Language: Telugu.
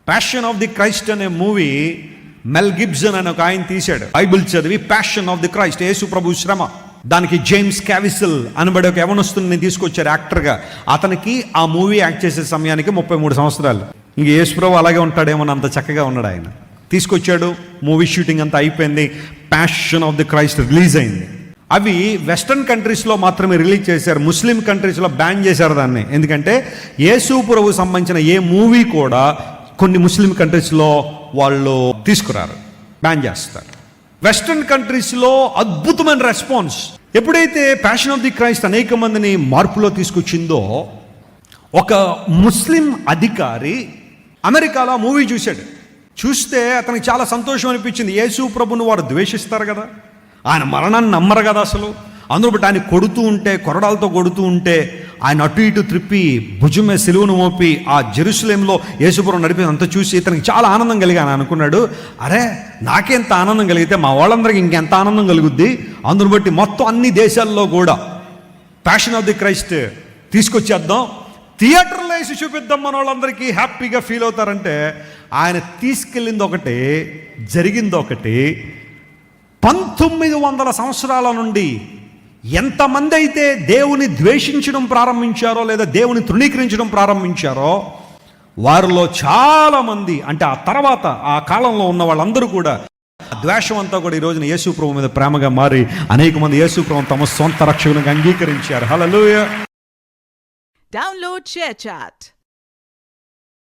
ప్యాషన్ ఆఫ్ ది క్రైస్ట్ అనే మూవీ మెల్ గిబ్సన్ అని ఒక ఆయన తీశాడు. బైబిల్ చదివి ప్యాషన్ ఆఫ్ ది క్రైస్ట్, యేసు ప్రభు శ్రమ, దానికి జేమ్స్ క్యావిసిల్ అనబడే ఒక యవనస్తుని తీసుకొచ్చారు యాక్టర్గా. అతనికి ఆ మూవీ యాక్ట్ చేసే సమయానికి 33 సంవత్సరాలు. ఇంక యేసు ప్రభు అలాగే ఉంటాడేమో, అంత చక్కగా ఉన్నాడు ఆయన. తీసుకొచ్చాడు, మూవీ షూటింగ్ అంతా అయిపోయింది, passion of the Christ release అయింది. అవి వెస్టర్న్ కంట్రీస్లో మాత్రమే రిలీజ్ చేశారు, ముస్లిం కంట్రీస్లో బ్యాన్ చేశారు దాన్ని. ఎందుకంటే యేసు ప్రభు సంబంధించిన ఏ మూవీ కూడా కొన్ని ముస్లిం కంట్రీస్లో వాళ్ళు తీసుకురారు, బ్యాన్ చేస్తారు. వెస్టర్న్ కంట్రీస్లో అద్భుతమైన రెస్పాన్స్. ఎప్పుడైతే ప్యాషన్ ఆఫ్ ది క్రైస్ట్ అనేక మందిని మార్పులో తీసుకొచ్చిందో, ఒక ముస్లిం అధికారి అమెరికాలో మూవీ చూశాడు. చూస్తే అతనికి చాలా సంతోషం అనిపించింది. యేసు ప్రభుని వారు ద్వేషిస్తారు కదా, ఆయన మరణాన్ని నమ్మరు కదా అసలు. అందులో బట్టి ఆయన కొడుతూ ఉంటే, కొరడాలతో కొడుతూ ఉంటే, ఆయన అటు ఇటు త్రిప్పి భుజమే సిలువను మోపి ఆ జెరూసలేంలో యేసుపురం నడిపి అంతా చూసి ఇతనికి చాలా ఆనందం కలిగి ఆయన అనుకున్నాడు, అరే నాకెంత ఆనందం కలిగితే మా వాళ్ళందరికీ ఇంకెంత ఆనందం కలుగుద్ది. అందును బట్టి మొత్తం అన్ని దేశాల్లో కూడా ప్యాషన్ ఆఫ్ ది క్రైస్ట్ తీసుకొచ్చేద్దాం, థియేటర్లో వేసి చూపిద్దాం, మన వాళ్ళందరికీ హ్యాపీగా ఫీల్ అవుతారంటే. ఆయన తీసుకెళ్ళింది ఒకటి, జరిగింది ఒకటి. 1900 సంవత్సరాల నుండి ఎంతమంది అయితే దేవుని ద్వేషించడం ప్రారంభించారో లేదా దేవుని తృణీకరించడం ప్రారంభించారో వారిలో చాలామంది, అంటే ఆ తర్వాత ఆ కాలంలో ఉన్న వాళ్ళందరూ కూడా ద్వేషం అంతా కూడా ఈ రోజున యేసు ప్రభు మీద ప్రేమగా మారి అనేక మంది యేసు ప్రభు తమ సొంత రక్షకునిగా అంగీకరించారు. హల్లెలూయా. Download ShareChat.